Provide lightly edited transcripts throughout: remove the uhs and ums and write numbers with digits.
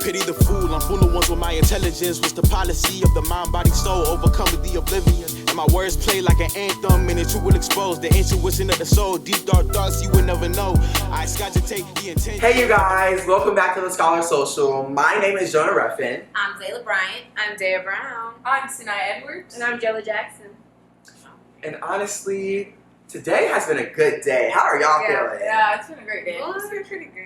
Pity the fool, I'm fooling ones with my intelligence. What's the policy of the mind, body, soul? Overcome with the oblivion. And my words play like an anthem, and the truth will expose the intuition of the soul. Deep dark thoughts you will never know. I take the intent. Hey you guys, welcome back to the Scholar Social. My name is Jonah Ruffin. I'm Zayla Bryant. I'm Daya Brown. I'm Sinai Edwards. And I'm Jella Jackson. And honestly, today has been a good day. How are y'all feeling? Yeah, it's been a great day. It's been pretty good.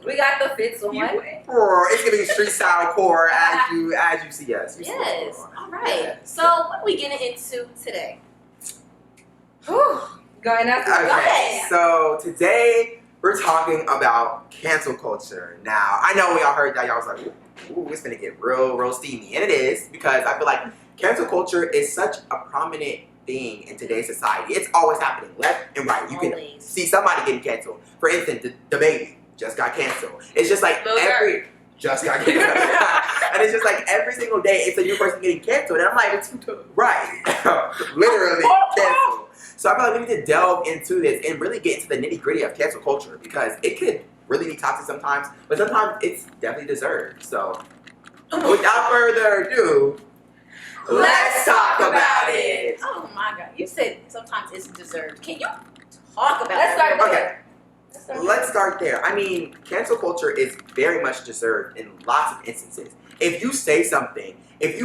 We got the fits on. It's gonna be street style core as you see us. Yes. All right. Yes. So what are we getting into today? Going after Okay, so today we're talking about cancel culture. Now, I know when y'all heard that, y'all was like, ooh, it's gonna get real steamy. And it is, because I feel like cancel culture is such a prominent thing in today's society. It's always happening, left and right. You can see somebody getting canceled. For instance, the baby just got canceled. It's just like just got canceled. And it's just like every single day it's a new person getting canceled. And I'm like, right. Literally canceled. So I feel like we need to delve into this and really get into the nitty gritty of cancel culture, because it could really be toxic sometimes, but sometimes it's definitely deserved. So without further ado, let's talk about it. Oh my God. You said sometimes it's deserved. Can you talk about Let's it? start Okay. Let's start there. I mean, cancel culture is very much deserved in lots of instances. If you say something, if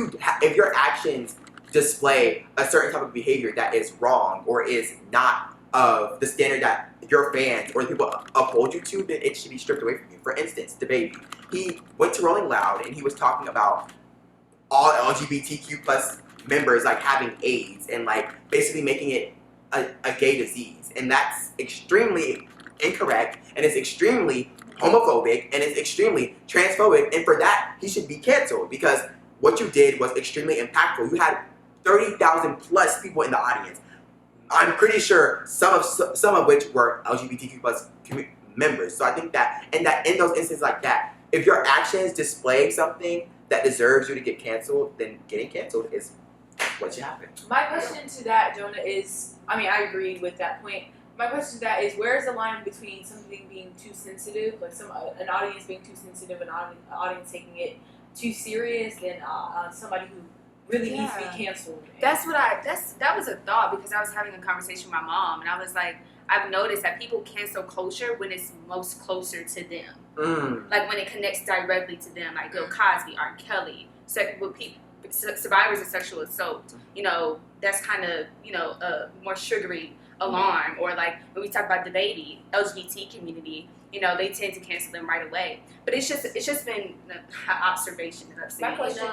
your actions display a certain type of behavior that is wrong or is not of the standard that your fans or the people uphold you to, then it should be stripped away from you. For instance, the baby. He went to Rolling Loud and he was talking about all LGBTQ plus members like having AIDS and like basically making it a gay disease. And that's extremely incorrect, and it's extremely homophobic, and it's extremely transphobic, and for that he should be canceled, because what you did was extremely impactful. You had 30,000 plus people in the audience. I'm pretty sure some of which were LGBTQ plus members. So I think that in those instances like that, if your actions display something that deserves you to get canceled, then getting canceled is what should happen. My question to that, Jonah, is, I mean, I agree with that point. My question to that is, where is the line between something being too sensitive, like an audience being too sensitive, an audience taking it too serious, than somebody who really needs to be canceled? That was a thought, because I was having a conversation with my mom, and I was like, I've noticed that people cancel culture when it's most closer to them. Like when it connects directly to them, like Bill Cosby, R. Kelly, survivors of sexual assault. You know, that's kind of, a more sugary alarm. Or like when we talk about the baby, LGBT community, they tend to cancel them right away. But it's just been an observation that I've seen. My question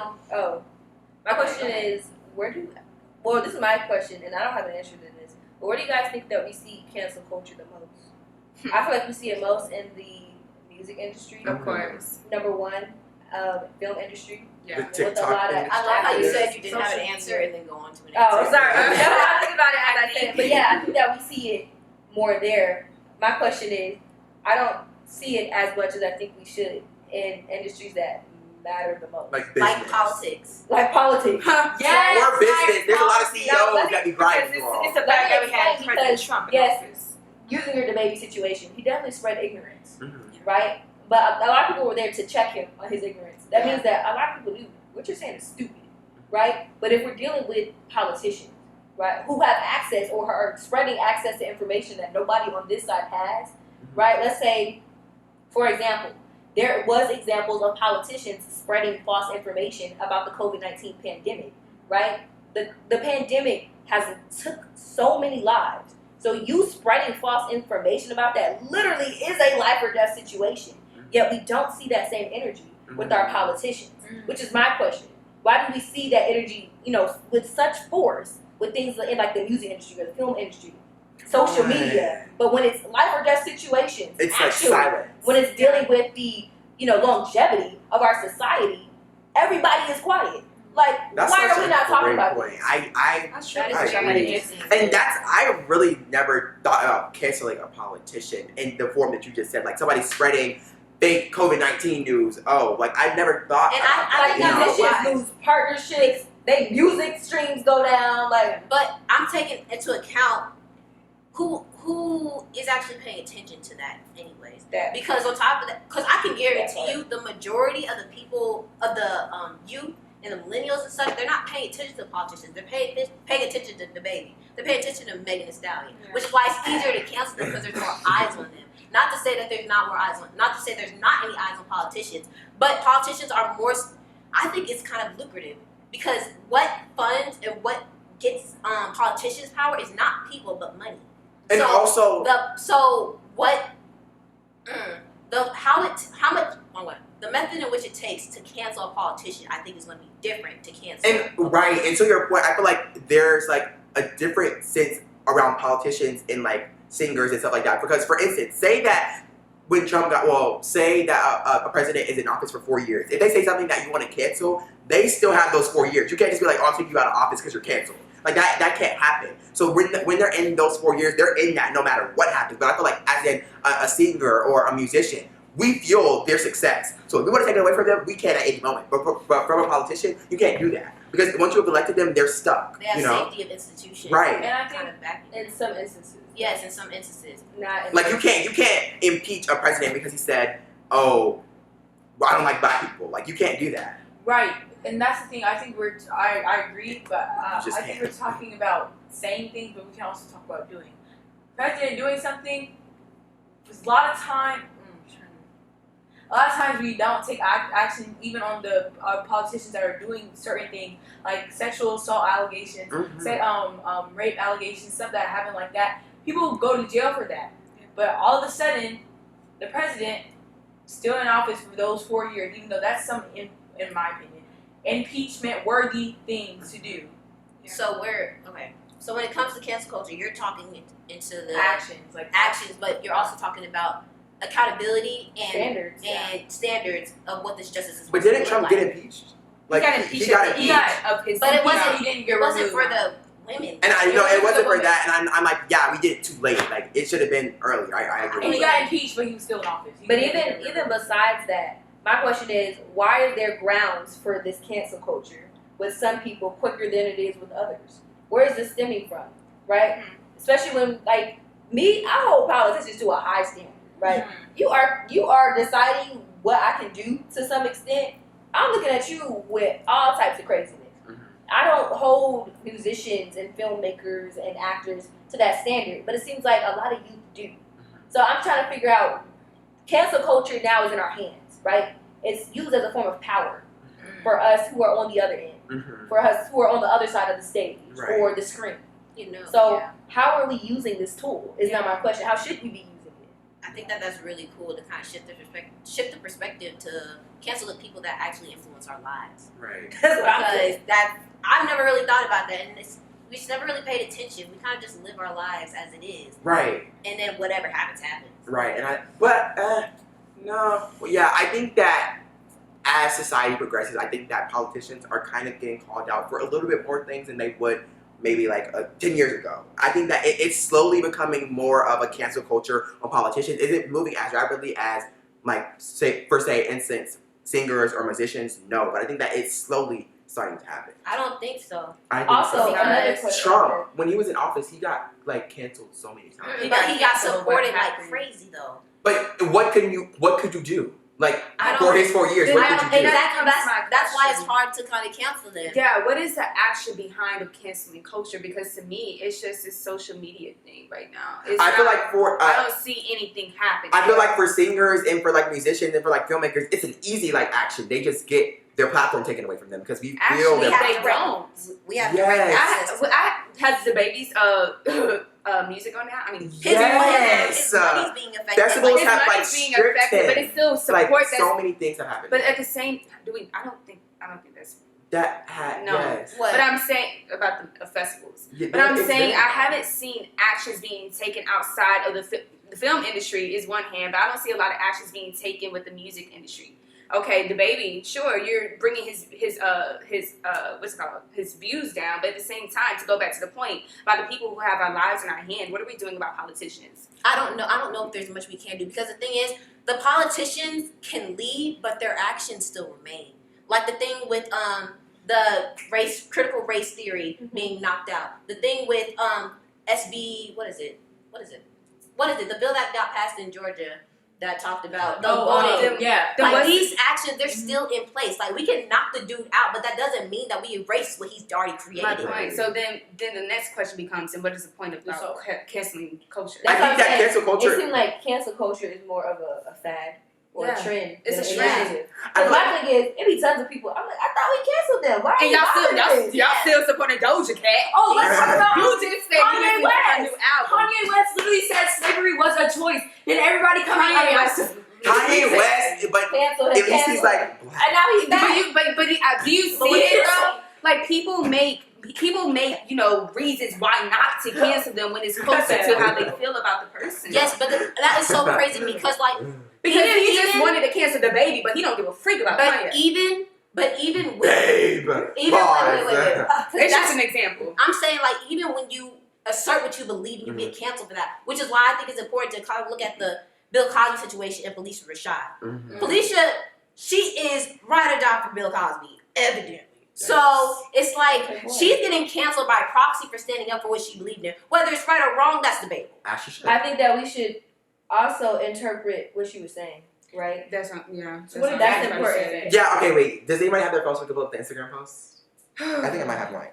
is, this is my question, and I don't have an answer to this, but where do you guys think that we see cancel culture the most? I feel like we see it most in the music industry. Of course. Number one, film industry. The With TikTok a lot of, industry. I love how you said you didn't have an social answer and then go on to an Oh, answer. sorry. I think about it as I said. But yeah, I think that we see it more there. My question is, I don't see it as much as I think we should in industries that matter the most. Like business. Like politics. Like politics. Yes, or business. There's a lot of CEOs that be grinding It's a fact that we had President Trump in office. Using your DaBaby situation, he definitely spread ignorance, right? But a lot of people were there to check him on his ignorance. That means that a lot of people do what you're saying is stupid, right? But if we're dealing with politicians, right, who have access or are spreading access to information that nobody on this side has, right? Let's say, for example, there was examples of politicians spreading false information about the COVID-19 pandemic, right? The pandemic has took so many lives. So you spreading false information about that literally is a life or death situation. Yet we don't see that same energy with our politicians, which is my question. Why do we see that energy, with such force with things in like the music industry or the film industry, social media? But when it's life or death situations, it's actually, like silence. when it's dealing with the longevity of our society, everybody is quiet. Like, That's why are we not talking about point. this? And I really never thought about canceling a politician in the form that you just said, like somebody spreading fake COVID-19 news. I've never thought. And I think musicians lose partnerships. They music streams go down. But I'm taking into account who who is actually paying attention to that anyways? That. Because on top of that, because I can guarantee you the majority of the people, of the youth and the millennials and stuff, they're not paying attention to politicians. They're paying attention to the baby. They're paying attention to Meghan The Stallion, which is why it's easier to cancel them because there's more eyes on them. Not to say that there's not more eyes on, not to say there's not any eyes on politicians, but politicians are more, I think it's kind of lucrative because what funds and what gets politicians power is not people but money. And so also the method in which it takes to cancel a politician, I think, is going to be different to cancel. And right, and to your point, I feel like there's like a different sense around politicians and like singers and stuff like that. Because, for instance, say that when Trump say that a president is in office for 4 years. If they say something that you want to cancel, they still have those 4 years. You can't just be like, I'll take you out of office because you're canceled. Like, that can't happen. So when they're in those 4 years, they're in that no matter what happens. But I feel like as in a singer or a musician, we fuel their success. So if we want to take it away from them, we can at any moment. But from a politician, you can't do that. Because once you've elected them, they're stuck. They have safety of institutions. Right. And I think in some instances. Yes, in some instances. Not in like you can't impeach a president because he said, "Oh, well, I don't like black people." Like you can't do that. Right, and that's the thing. I think I agree, but I think we're talking about saying things, but we can also talk about doing. President doing something. There's a lot of times we don't take action, even on the politicians that are doing certain things, like sexual assault allegations, rape allegations, stuff that happen like that. People go to jail for that, but all of a sudden, the president still in office for those 4 years, even though that's some, in my opinion, impeachment-worthy things to do. Yeah. So So when it comes to cancel culture, you're talking into the actions, but you're also talking about accountability and standards of what this justice is. But didn't Trump get impeached? Like he got impeached. But it wasn't for the women. And I know it wasn't for that, and I'm like, yeah, we did it too late. Like it should have been earlier. I agree. And he got impeached, but he was still in office. But even besides that, my question is, why is there grounds for this cancel culture with some people quicker than it is with others? Where is this stemming from, right? Mm-hmm. Especially when, like me, I hold politicians to a high standard, right? Mm-hmm. You are deciding what I can do to some extent. I'm looking at you with all types of craziness. I don't hold musicians and filmmakers and actors to that standard, but it seems like a lot of youth do. So I'm trying to figure out, cancel culture now is in our hands, right? It's used as a form of power for us who are on the other end, for us who are on the other side of the stage or the screen. How are we using this tool is now my question. How should we be using it? I think that's really cool to kind of shift the perspective to cancel the people that actually influence our lives. Right. Because I've never really thought about that, and we just never really paid attention. We kind of just live our lives as it is. Right. And then whatever happens, happens. Right. I think that as society progresses, I think that politicians are kind of getting called out for a little bit more things than they would maybe like 10 years ago. I think that it's slowly becoming more of a cancel culture on politicians. Is it moving as rapidly as, like, say instance, singers or musicians? No, but I think that it's slowly starting to happen. I don't think so. I think also, so. another question. Trump, when he was in office, he got like canceled so many times. But he got supported like crazy though. But what could you do? Like for his 4 years, what could you do? Exactly. That's why it's hard to kind of cancel them. Yeah, what is the action behind of canceling culture? Because to me, it's just this social media thing right now. I don't see anything happening. I feel like for singers and for like musicians and for like filmmakers, it's an easy like action. They just get their platform taken away from them because we feel they their don't. We have direct access. Has the baby's music on now? I mean, yes. His money's being affected. Festivals have like being affected, but it still supports like so many things have happened. But at the same, I don't think that's no. Yes. But I'm saying about the festivals. Yeah, but I'm saying I haven't seen actions being taken outside of the film industry is one hand, but I don't see a lot of actions being taken with the music industry. Okay, the baby, sure, you're bringing his what's it called, his views down, but at the same time, to go back to the point about the people who have our lives in our hand, what are we doing about politicians? I don't know if there's much we can do, because the thing is, the politicians can leave, but their actions still remain. Like the thing with the critical race theory being knocked out. The thing with SB, what is it? what is it? The bill that got passed in Georgia that talked about the voting. These actions, they're still in place. Like, we can knock the dude out, but that doesn't mean that we erase what he's already created. My point. So then the next question becomes, and what is the point of canceling culture? I think that cancel culture. It seems like cancel culture is more of a fad or a trend. It's a trend. But my thing is, it be tons of people. I'm like, I thought we canceled them. Why? And y'all still supporting Doja Cat? Oh, let's talk about you just said Kanye you a new West. album. Kanye West literally said slavery was a choice. Then everybody coming out. Kanye West, but Cancel at him. least he's like, And now he's back. But do you see it, bro? Like people make reasons why not to cancel them when it's closer to how they feel about the person. Yes, but that is so crazy because like because he just wanted to cancel the baby, but he don't give a freak about Kanye. Even with babe. wait. It's just an example. I'm saying like even when you assert what you believe, you get canceled for that, which is why I think it's important to kind of look at the Bill Cosby situation and Felicia Rashad. Felicia, she is ride or die for Bill Cosby, evidently. So it's like she's getting canceled by proxy for standing up for what she believed in. Whether it's right or wrong, that's debatable. I think that we should also interpret what she was saying, right? That's important. Yeah. Okay. Wait. Does anybody have their phones? We can pull up the Instagram posts. I think I might have mine.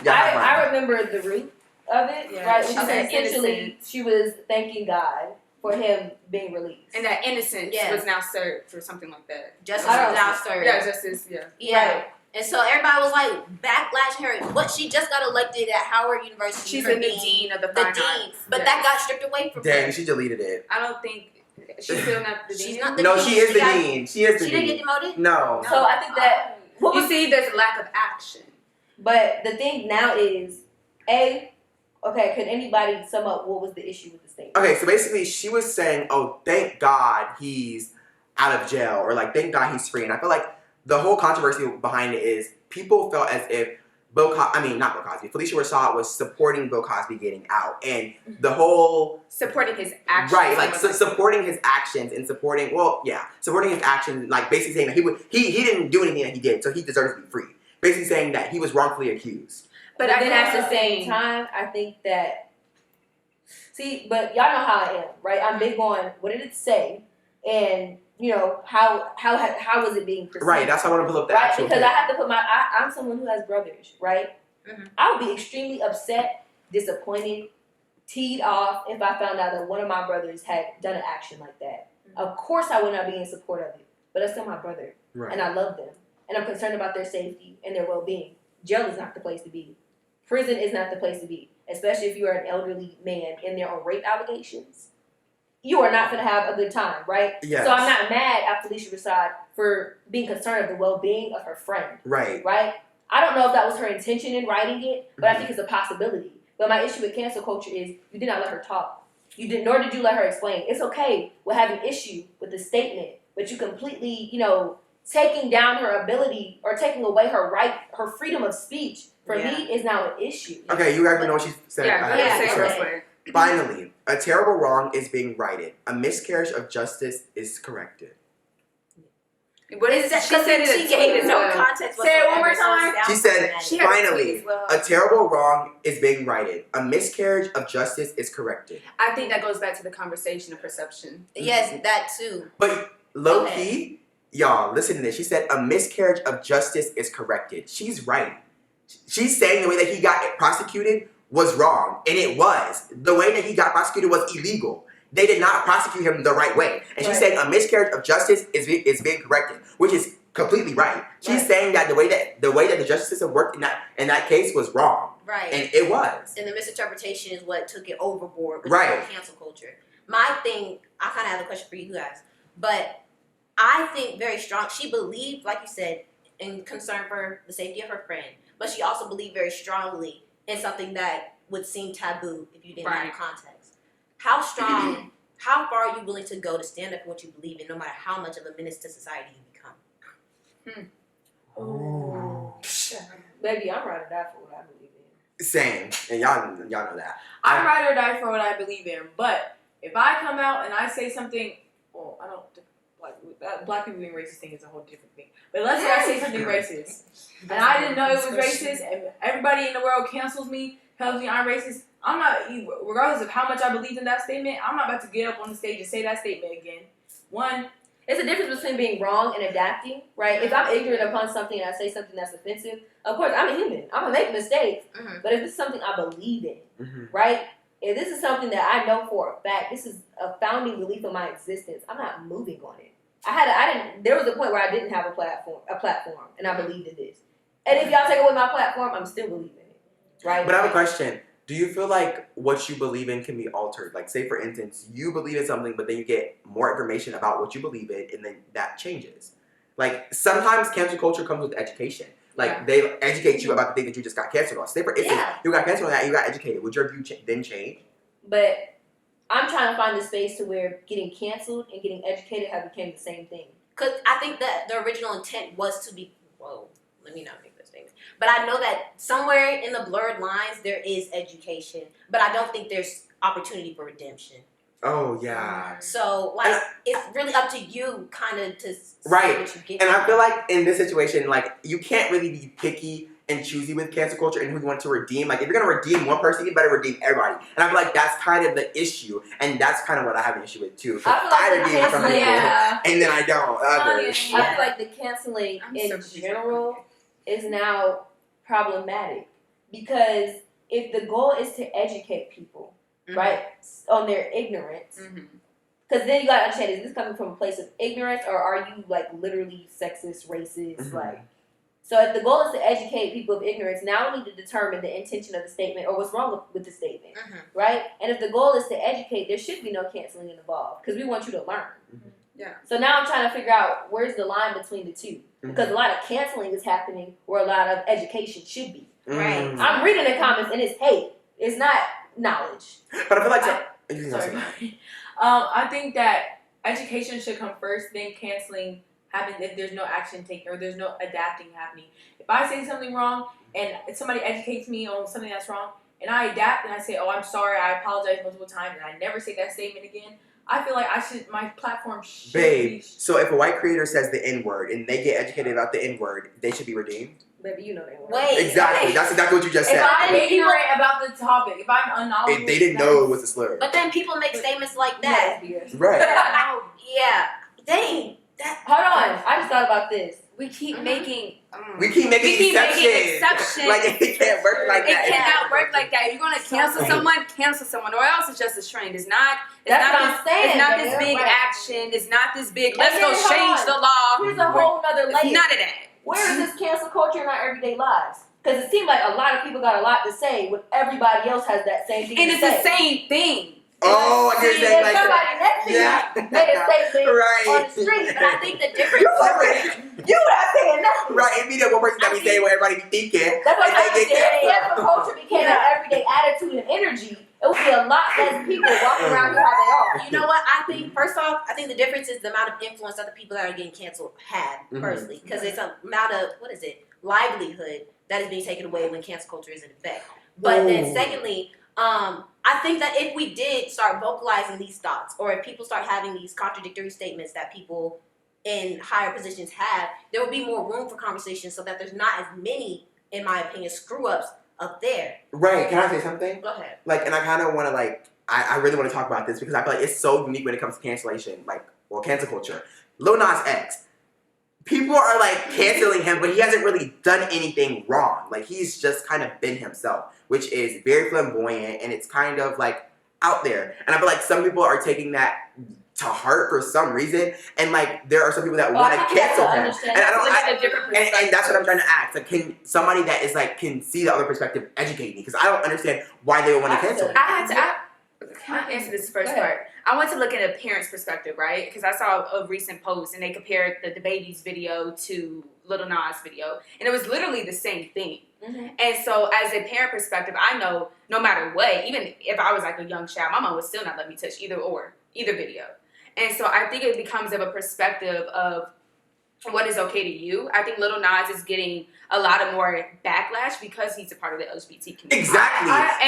Yeah. I remember the root of it, right? She said essentially innocent. she was thanking God for him being released, and that innocence was now served or something like that. Justice was now served. Yeah, justice. Yeah. Yeah. Right. And so everybody was like backlash her. But she just got elected at Howard University. She's the dean of the fine arts. But that got stripped away from her. Dang, she deleted it. I don't think she's still not the dean. She's not the No, dean. she is the dean. She is the She dean. didn't get demoted? No. So I think that you see, there's a lack of action. But the thing now is, could anybody sum up what was the issue with the statement? Okay, so basically she was saying, oh, thank God he's out of jail, or like, thank God he's free. And I feel like the whole controversy behind it is people felt as if Felicia Rashad was supporting Bill Cosby getting out. And the whole... supporting his actions. Right, like supporting his actions and supporting his actions, like basically saying that he didn't do anything that he did, so he deserves to be free. Basically saying that he was wrongfully accused. But then at the same time, I think that... See, but y'all know how I am, right? I'm big on what did it say, and how was it being perceived? Right, that's how I want to pull up the actual because thing. I have to put I'm someone who has brothers, right? Mm-hmm. I would be extremely upset, disappointed, teed off if I found out that one of my brothers had done an action like that. Mm-hmm. Of course I would not be in support of it, but that's still my brother, and I love them, and I'm concerned about their safety and their well-being. Jail is not the place to be. Prison is not the place to be, especially if you are an elderly man in there on rape allegations. You are not going to have a good time, right? Yes. So I'm not mad at Felicia Rashad for being concerned of the well-being of her friend. Right. Right? I don't know if that was her intention in writing it, but I think it's a possibility. But my issue with cancel culture is you did not let her talk. Nor did you let her explain. It's okay with having issue with the statement, but you completely, taking down her ability or taking away her right, her freedom of speech, for me, is now an issue. Okay, you guys know what she said. Yeah. Finally, a terrible wrong is being righted. A miscarriage of justice is corrected. What is that? She said it. She gave no context. Say it one more time. She said, finally, a terrible wrong is being righted. A miscarriage of justice is corrected. I think that goes back to the conversation of perception. Yes, that too. But low key, y'all, listen to this. She said, a miscarriage of justice is corrected. She's right. She's saying the way that he got prosecuted was wrong, and it was. The way that he got prosecuted was illegal. They did not prosecute him the right way. And she's saying a miscarriage of justice is being corrected, which is completely right. She's saying that the way that the justice system worked in that case was wrong. Right. And it was. And the misinterpretation is what took it overboard with right. the cancel culture. My thing, I kind of have a question for you guys, but I think very strong. She believed, like you said, in concern for the safety of her friend, but she also believed very strongly in something that would seem taboo if you didn't have context. How strong, how far are you willing to go to stand up for what you believe in, no matter how much of a menace to society you become? Oh. Baby, I'm ride or die for what I believe in. Same. And y'all know that. I ride or die for what I believe in, but if I come out and I say something, well, I don't, like, black people being racist thing is a whole different thing. But let's say I say something racist, and I didn't know it was racist, and everybody in the world cancels me, tells me I'm racist, I'm not, regardless of how much I believe in that statement, I'm not about to get up on the stage and say that statement again. One, it's a difference between being wrong and adapting, right? If I'm ignorant upon something and I say something that's offensive, of course, I'm a human. I'm going to make mistakes. But if it's something I believe in, right? If this is something that I know for a fact, this is a founding belief of my existence, I'm not moving on it. There was a point where I didn't have a platform, and I believed in this. And if y'all take away my platform, I'm still believing it, right? But I have a question. Do you feel like what you believe in can be altered? Like, say, for instance, you believe in something, but then you get more information about what you believe in, and then that changes. Like, sometimes cancel culture comes with education. Like, they educate you about the thing that you just got canceled on. Say, for instance, you got canceled on that, you got educated. Would your view then change? But I'm trying to find the space to where getting canceled and getting educated have become the same thing. Because I think that the original intent was to be, let me not make those things. But I know that somewhere in the blurred lines there is education, but I don't think there's opportunity for redemption. Oh, yeah. So, like, it's really up to you kind of to see right. what you get. And I feel like in this situation, like, you can't really be picky and choosy with cancel culture and who you want to redeem. Like, if you're going to redeem one person, you better redeem everybody. And I feel like that's kind of the issue. And that's kind of what I have an issue with, too. I redeem some people, and then I don't. Others. I feel like the canceling in general is now problematic. Because if the goal is to educate people, right, on their ignorance, because then you got to understand, is this coming from a place of ignorance, or are you, like, literally sexist, racist, like... So if the goal is to educate people of ignorance, now we need to determine the intention of the statement or what's wrong with the statement, right? And if the goal is to educate, there should be no canceling involved because we want you to learn. Yeah. So now I'm trying to figure out where's the line between the two because a lot of canceling is happening where a lot of education should be. Right. I'm reading the comments and it's hate. It's not knowledge. But I feel like... I think that education should come first, then canceling happens if there's no action taken or there's no adapting happening. If I say something wrong and somebody educates me on something that's wrong and I adapt and I say, oh, I'm sorry, I apologize multiple times and I never say that statement again, I feel like my platform should be... So if a white creator says the N-word and they get educated about the N-word, they should be redeemed? Baby, you know that. Wait. Exactly. That's exactly what you just said. If I'm ignorant about the topic, if I'm unknowledgeable... If they didn't know it was a slur. But then people make statements like that. Right. Yeah. Dang. Hold on, I just thought about this. We keep making exceptions. Like, it can't work like that. It cannot work like that. If you're gonna cancel someone, or else it's just a trend. It's not this big action. It's not this big. Let's go change the law. Here's a whole other layer. It's none of that. Where is this cancel culture in our everyday lives? Because it seems like a lot of people got a lot to say when everybody else has that same thing. And it's the same thing. Oh, I just saying like somebody next to you made a statement on the street, but I think the difference. You not saying nothing. Right, it be the one person that be saying what everybody be thinking. That's what I'm saying. If cancel culture became an everyday attitude and energy, it would be a lot less people walking around here how they are. You know what? I think, first off, I think the difference is the amount of influence that the people that are getting canceled have, personally. Because it's an amount of, livelihood that is being taken away when cancel culture is in effect. But then secondly, I think that if we did start vocalizing these thoughts, or if people start having these contradictory statements that people in higher positions have, there will be more room for conversation so that there's not as many, in my opinion, screw-ups up there. Right, can I say something? Go ahead. Like, and I kind of want to, I really want to talk about this because I feel like it's so unique when it comes to cancellation, cancel culture. LIL Nas X. People are, canceling him, but he hasn't really done anything wrong. He's just kind of been himself, which is very flamboyant, and it's kind of, out there. And I feel like some people are taking that to heart for some reason, and, there are some people that want to cancel him. And and that's what I'm trying to ask. Can somebody that is, can see the other perspective educate me? Because I don't understand why they would want to cancel him. Can I answer this first part? I want to look at a parent's perspective, right? Because I saw a recent post and they compared the baby's video to Lil Nas' video, and it was literally the same thing. And so, as a parent perspective, I know no matter what, even if I was a young child, my mom would still not let me touch either video. And so, I think it becomes of a perspective of what is okay to you. I think Lil Nas is getting a lot of more backlash because he's a part of the LGBT community. Exactly. Let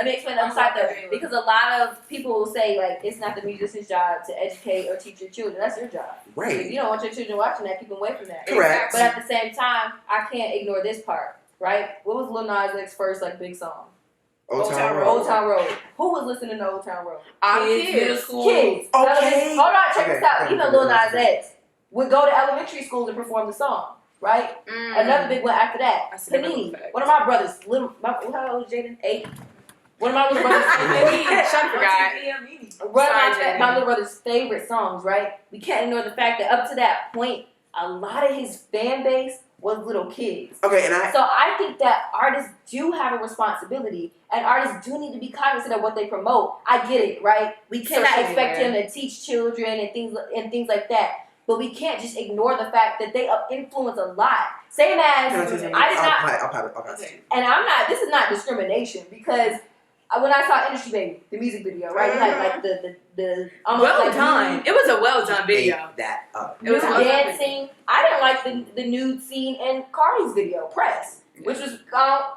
me explain the other side though. Because a lot of people will say it's not the musician's job to educate or teach your children. That's your job. Right. If you don't want your children watching that, keep them away from that. Correct. But at the same time, I can't ignore this part. right? What was Lil Nas X's first like big song? Old Town Road. Old Town Road. Who was listening to Old Town Road? Kids, middle Kids. school. Kids. Okay. Hold on, check Okay. this out. Even Lil Nas X would go to elementary schools and perform the song, right? Another big one after that. That's a Panini. fact. One of my brothers, how old is Jaden? 8. One of my little brothers. Shut forgot. One Sorry, of Jaden. my little brother's favorite songs, right? We can't ignore the fact that up to that point, a lot of his fan base was little kids. Okay, and So I think that artists do have a responsibility, and artists do need to be cognizant of what they promote. I get it, right? We cannot Social expect media. him to teach children and things like that. But we can't just ignore the fact that they influence a lot. Same as Can I say something? I did not, I'll pass it. and I'm not. This is not discrimination because when I saw Industry Baby, the music video, right? You had like the almost Well like done. It was a well done video. Ate that up. It was nude well done. dancing. I didn't like the nude scene in Cardi's video, Press, which was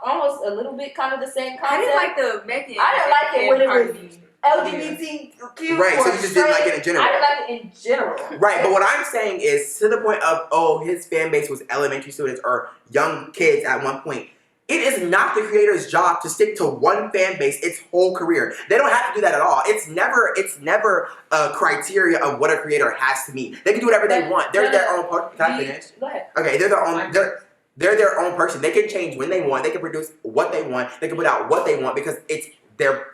almost a little bit kind of the same concept. I didn't like the Meghan. I didn't like it when it was was. LGBTQ. Right, so or you just didn't like it in straight. general. I didn't like it in general. Right, but what I'm saying is to the point of, his fan base was elementary students or young kids at one point. It is not the creator's job to stick to one fan base its whole career. They don't have to do that at all. It's never a criteria of what a creator has to meet. They can do whatever they want. They're their own person. Can I finish? Go ahead. Okay, they're their own. They're their own person. They can change when they want. They can produce what they want. They can put out what they want because it's their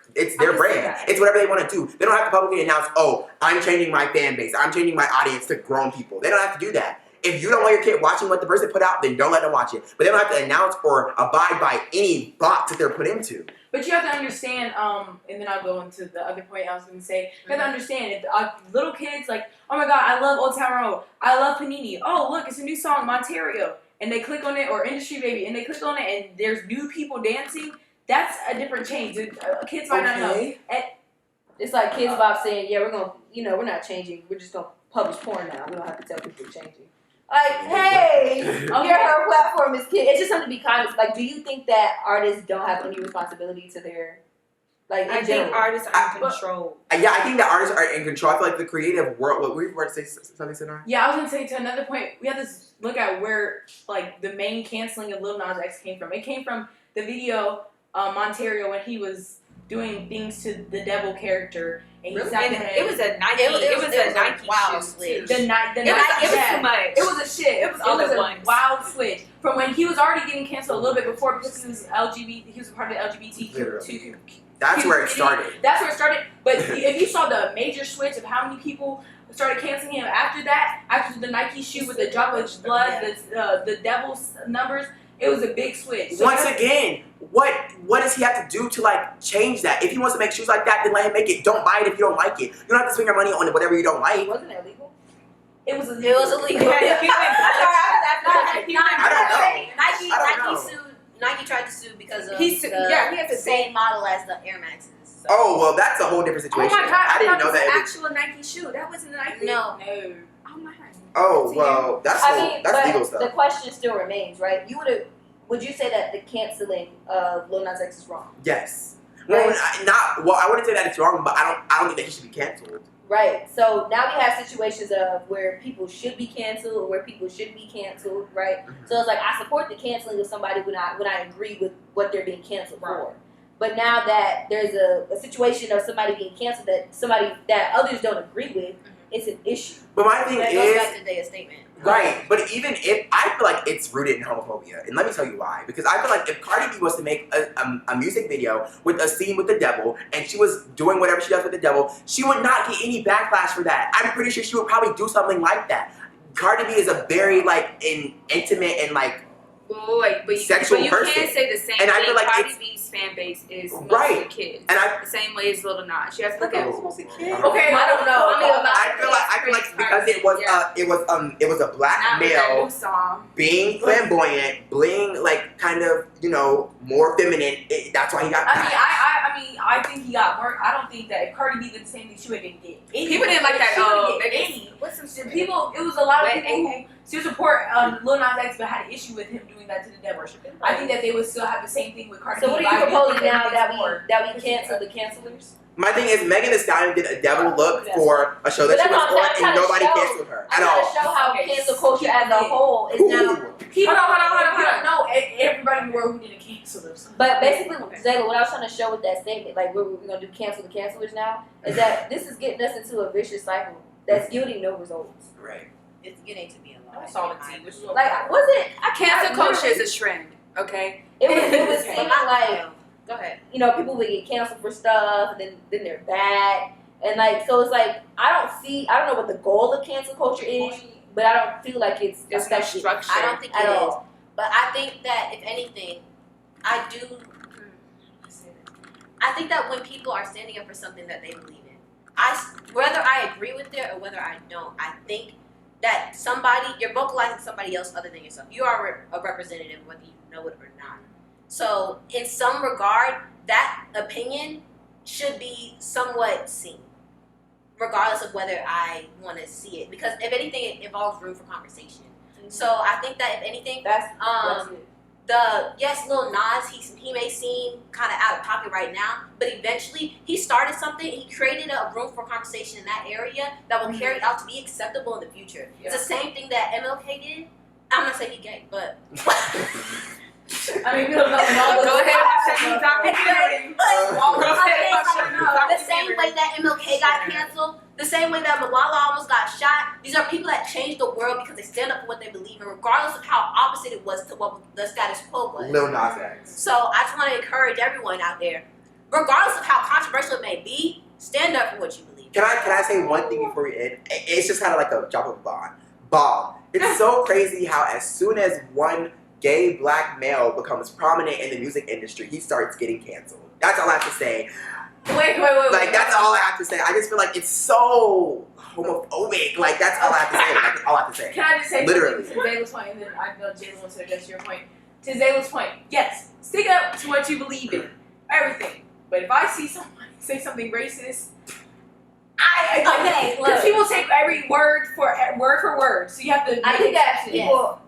brand. It's whatever they want to do. They don't have to publicly announce, "Oh, I'm changing my fan base. I'm changing my audience to grown people." They don't have to do that. If you don't want your kid watching what the person put out, then don't let them watch it. But they don't have to announce or abide by any box that they're put into. But you have to understand, and then I'll go into the other point I was going to say. You have to understand, if little kids like, oh my God, I love Old Town Road. I love Panini. Oh, look, it's a new song, Monterio. And they click on it, or Industry Baby, and they click on it, and there's new people dancing. That's a different change. Kids might not know. It's like Kids Bop saying, "Yeah, we're not changing. We're just gonna publish porn now. We don't have to tell people we're changing." Like, hey, her platform is kid. It's just something to be kind of like. Do you think that artists don't have any responsibility to their I think artists are in control. Yeah, I think that artists are in control. I feel like the creative world. What were you about to say something, Sinara? Yeah, I was gonna say to another point. We have to look at where like the main canceling of Lil Nas X came from. It came from the video Monterio when he was doing things to the devil character, and he sat there. It was a Nike. It was a Nike wild shoe, switch. too. The Nike. It was too much. It was a shit. It was all at a once. wild switch from when he was already getting canceled a little bit before because he was LGBT. He was a part of the LGBTQ. That's where it started. That's where it started. But if you saw the major switch of how many people started canceling him after that, after the Nike shoe with the drop of blood, the devil's numbers, it was a big switch. So Once again, what does he have to do to like change that? If he wants to make shoes like that, then let him make it. Don't buy it if you don't like it. You don't have to spend your money on whatever you don't like. Wasn't it illegal? it was It was illegal. Nike tried to sue because of he had the same model as the Air Maxes. So. Oh well, that's a whole different Oh situation. my God! I didn't know that that. was an actual Nike shoe. That wasn't a Nike. No. Oh my God. Oh well, that's but legal the stuff. question still remains, right? Would you say that the canceling of Lil Nas X is wrong? Yes. Well, I wouldn't say that it's wrong, but I don't think that he should be canceled. Right. So now we have situations of where people should be canceled or where people should be canceled, right? So it's like I support the canceling of somebody when I agree with what they're being canceled for. But now that there's a situation of somebody being canceled that others don't agree with, it's an issue. But my thing That is, goes back to Daya's statement. right, but even if, I feel like it's rooted in homophobia, and let me tell you why. Because I feel like if Cardi B was to make a music video with a scene with the devil, and she was doing whatever she does with the devil, she would not get any backlash for that. I'm pretty sure she would probably do something like that. Cardi B is a very, like, intimate and, like, sexual person. Can't say the same And I thing. feel like Cardi it's- B's fan base is mostly Right. kids. And I- the same way as Lil Nas. She has to look at Okay, Okay, I don't know. I feel like because it was a black male new song. being flamboyant, being like kind of, more feminine. That's why he got. I think he got work. I don't think that if Cardi B did the same thing, she wouldn't get any. People didn't like that. She wouldn't get Megan- any. What's some shit? People, it was a lot of people who still support Lil Nas X, but had an issue with him doing that to the devil. I think that they would still have the same thing with Cardi B. So what are you proposing now that we cancel the cancelers? My thing is, Meghan The Stallion did a devil look for a show that But she was that's what I'm on, trying and to nobody show. canceled her at I'm trying to all. show how cancel culture as a whole is now. People, Hold on. You don't know everybody word we didn't cancel or something. But basically, Okay. Zayla, what I was trying to show with that statement, like we're going to do cancel the cancelers now, is that this is getting us into a vicious cycle that's yielding no results. Right. It's getting to be a lot. That's all the tea, which is what Like, was it? Cancel culture is a trend, okay? It was seeming like, Go ahead. you know, people would get canceled for stuff, and then they're back, and like, so it's like I don't know what the goal of cancel culture is, but I don't feel like it's There's no effective structure. I don't think at it is. all. But I think that if anything, I think that when people are standing up for something that they believe in, whether I agree with it or whether I don't, I think that you're vocalizing somebody else other than yourself. You are a representative, whether you know it or not. So in some regard, that opinion should be somewhat seen, regardless of whether I want to see it. Because if anything, it involves room for conversation. So I think that if anything, That's it. Lil Nas, he may seem kind of out of pocket right now, but eventually he started something. He created a room for conversation in that area that will carry out to be acceptable in the future. Yeah. It's the same thing that MLK did. I'm not saying he gay, but I mean, we don't know. Go ahead and say documentary. the same way that MLK got canceled, the same way that Malala almost got shot. These are people that changed the world because they stand up for what they believe in, regardless of how opposite it was to what the status quo was. Lil Nas X. So I just want to encourage everyone out there, regardless of how controversial it may be, stand up for what you believe. Can I say one thing before we end? It's just kind of like a drop of a bomb. It's so crazy how as soon as one gay black male becomes prominent in the music industry, he starts getting canceled. That's all I have to say. Wait. Like, that's all I have to say. I just feel like it's so homophobic. Like, that's all I have to say. Like, that's all I have to say. Can I just say Literally. something to Zayla's point, and then I know Jalen wants to address your point. To Zayla's point, yes, stick up to what you believe in, everything. But if I see someone say something racist, because people take every word for word, so you have to. I think that Yes. people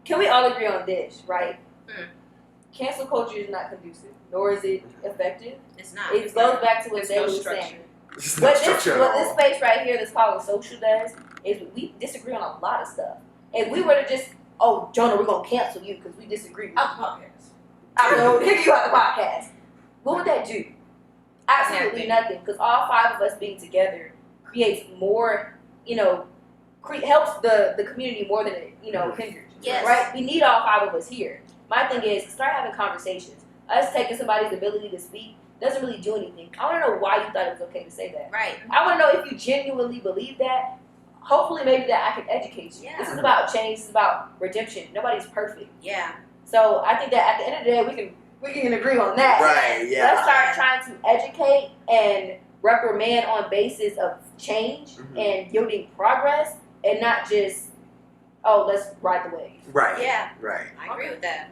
can we all agree on this, right? Mm. Cancel culture is not conducive, nor is it effective. It's not. It goes back to what There's no Zayla was structure. saying. It's not What structure at this all. space right here, that's called social, does is we disagree on a lot of stuff. If we were to just, oh, Jonah, we're gonna cancel you because we disagree with you. Out the podcast. I know, kick you out the podcast. What would that do? Absolutely nothing. Because all five of us being together creates more, helps the community more than it, hinders. Yes. Right? We need all five of us here. My thing is, start having conversations. Us taking somebody's ability to speak doesn't really do anything. I want to know why you thought it was okay to say that. Right. I want to know if you genuinely believe that. Hopefully, maybe that I can educate you. Yeah. This is about change. This is about redemption. Nobody's perfect. Yeah. So I think that at the end of the day, we can agree on that. Right, yeah. Let's start trying to educate and reprimand on basis of change and yielding progress, and not just, let's ride the wave. Right. Yeah. Right. I agree with that.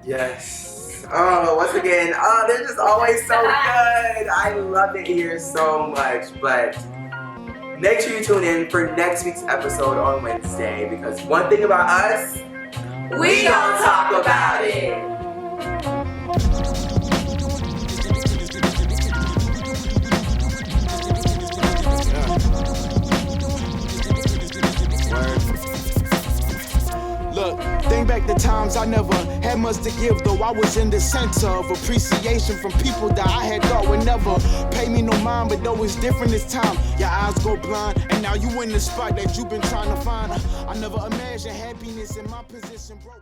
Yes. Oh, once again, they're just always so good. I love it here so much. But make sure you tune in for next week's episode on Wednesday, because one thing about us, we don't talk about it. Look, think back to times I never had much to give, though I was in the center of appreciation from people that I had thought would never pay me no mind, but though it's different this time, your eyes go blind, and now you in the spot that you've been trying to find. I never imagined happiness in my position, bro.